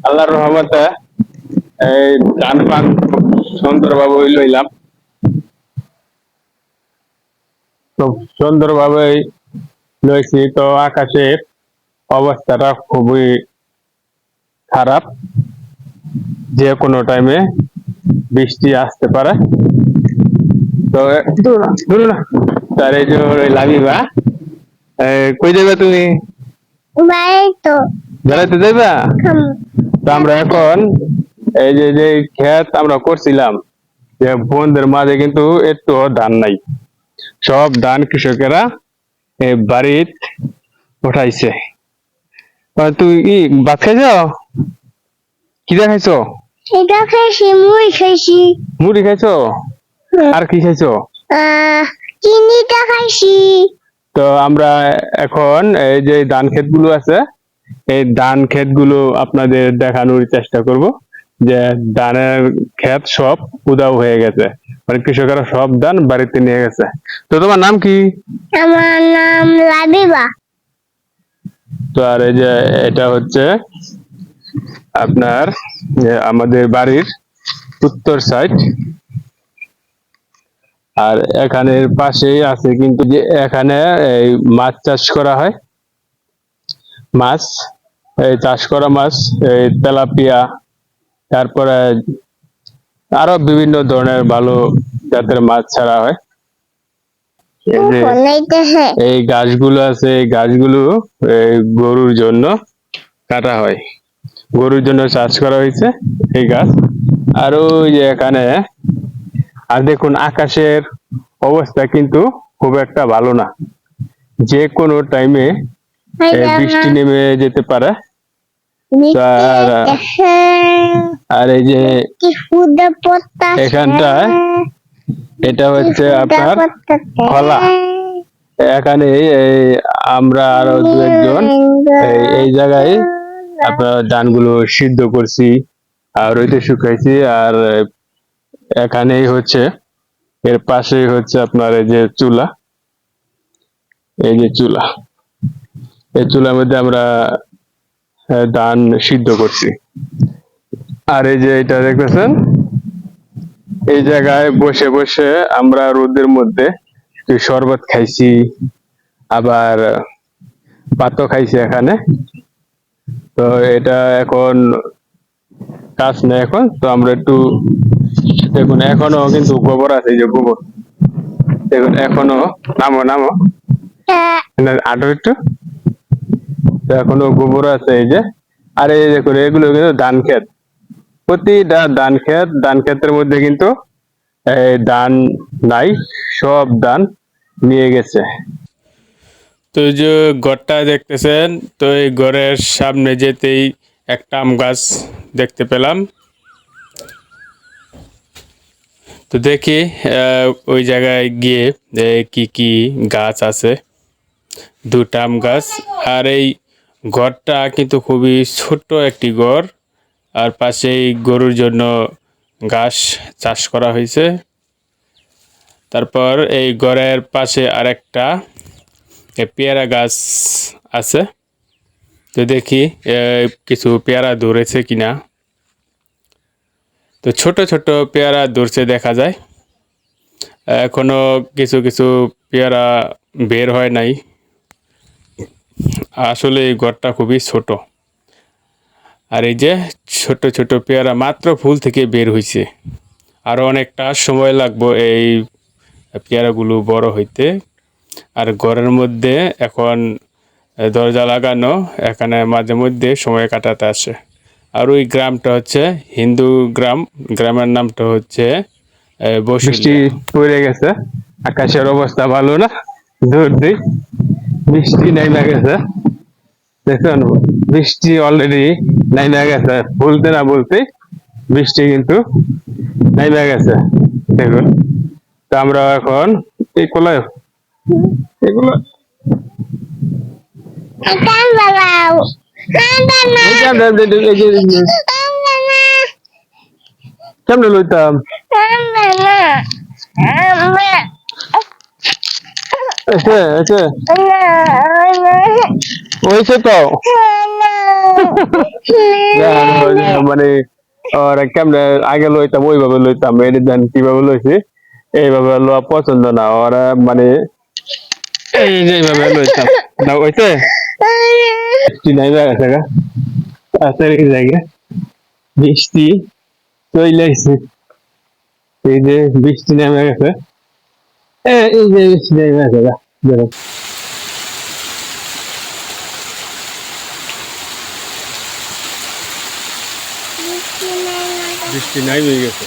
আল্লাহর রহমতে এই ধান পান খুব সুন্দরভাবে লইলাম, খুব সুন্দরভাবে লইছি। তো আকাশের অবস্থাটা খুবই খারাপ, যে কোনো টাইমে বৃষ্টি আসতে পারে। তো দূর না তার এই যে লাভিবা, কই যাবে তুমি? বেড়াইতে যাইবা? তো আমরা এখন এই যে যে ক্ষেত আমরা করছিলাম, যে বনদের মাঝে কিন্তু একটু ধান নাই, সব ধান কৃষকেরা বাড়িত উঠাইছে। তুই কি ভাত খাইছ? কি খাইছো? এটা খাইছি, মুড়ি খাইছি। মুড়ি খাইছো? আর কি খাইছো? চিনিটা খাইছি। তো আমরা এখন এই যে ধান ক্ষেত গুলো আছে, এই ধান ক্ষেত গুলো আপনাদের দেখানোর চেষ্টা করব, যে ধানের ক্ষেত সব উদাও হয়ে গেছে, মানে কৃষকেরা সব ধান বাড়িতে নিয়ে গেছে। তো তোমার নাম কি? আমার নাম লাবিবা। তো আর এই যে এটা হচ্ছে আপনার আমাদের বাড়ির উত্তর সাইড, আর এখানের পাশেই আছে কিন্তু যে এখানে এই মাছ চাষ করা হয়। মাছ, এই চাষ করা মাছ, এই তেলাপিয়া, তারপরে আরো বিভিন্ন ধরনের ভালো জাতের মাছ ছাড়া হয়। এই গাছগুলো আছে, এই গাছগুলো গরুর জন্য কাটা হয়, গরুর জন্য চাষ করা হয়েছে এই গাছ। আর ওই যে এখানে, আর দেখুন আকাশের অবস্থা কিন্তু খুব একটা ভালো না, যে কোনো টাইমে বৃষ্টি নেমে যেতে পারে। আর এই যে এখানটায় এটা হচ্ছে আপনার খলা, এখানে আমরা আরো দু একজন এই জায়গায় আপনার ধানগুলো সিদ্ধ করছি আর রোদে শুকাইছি। আর এখানেই হচ্ছে, এর পাশেই হচ্ছে আপনার এই যে চুলা, এই যে চুলা, এই চুলার মধ্যে আমরা ধান সিদ্ধ করছি। আর এই যে এটা দেখতেছেন, এই জায়গায় বসে বসে আমরা রোদের মধ্যে শরবত খাইছি, আবার ভাতও খাইছি এখানে। তো এটা এখন কাজ নেই এখন, তো আমরা একটু দেখুন এখনো কিন্তু গোবর আছে, এই যে গোবর দেখুন এখনো, নামো নামো আটো একটু, তো এখনো গোবর আছে এই যে। আর এই দেখুন এগুলো কিন্তু ধান ক্ষেত, প্রতিটা ধান ক্ষেত, ধান ক্ষেতের মধ্যে কিন্তু ধান নাই, সব ধান নিয়ে গেছে। তো এই যে ঘরটা দেখতেছেন, তো এই ঘরের সামনে যেতেই একটা আম গাছ দেখতে পেলাম। তো দেখি ওই জায়গায় গিয়ে কি কি গাছ আছে, দুটা আম গাছ। আর এই ঘরটা কিন্তু খুবই ছোট্ট একটি ঘর, আর পাশেই গরুর জন্য ঘাস চাষ করা হয়েছে। তারপর এই ঘরের পাশে আরেকটা পেয়ারা গাছ আছে, তো দেখি কিছু পেয়ারা ধরেছে কিনা। তো ছোট ছোট পেয়ারা ধরছে দেখা যায়, এখনো কিছু কিছু পেয়ারা বের হয় নাই। আসলে এই ঘরটা খুবই ছোট, আর এই যে ছোট ছোট পেয়ারা মাত্র ফুল থেকে বের হয়েছে, আরো অনেকটা সময় লাগবে এই পেয়ারাগুলো বড় হইতে। আর ঘরের মধ্যে এখন দরজা লাগানো, এখানে মাঝে মধ্যে সময় কাটাতে আসে। আর ওই গ্রামটা হচ্ছে হিন্দু গ্রাম, গ্রামের নামটা হচ্ছে বৃষ্টি পড়ে গেছে, আকাশের অবস্থা ভালো না, দূর দিই বৃষ্টি নেমে গেছে, দেখুন বৃষ্টি অলরেডি নেমে গেছে, বলতে না বলতে বৃষ্টি কিন্তু নেমে গেছে দেখুন। তো আমরা এখন এই কোলায় এগুলো কেমনে লইতাম, হয়েছে তো মানে ওরা কেমনে আগে লইতাম ওইভাবে লইতাম এটা দেন কিভাবে লইছি এইভাবে লওয়া পছন্দ না ওরা মানে এই যে এইভাবে লইতাম না হইছে বৃষ্টি নাই গেছে গা তাড়াতাড়ি জায়গা বৃষ্টি চলে আসছে এই যে বৃষ্টি নেমে গেছে এই যে বৃষ্টি নেমে গেছে গা দেখো। বৃষ্টি নাই হয়ে গেছে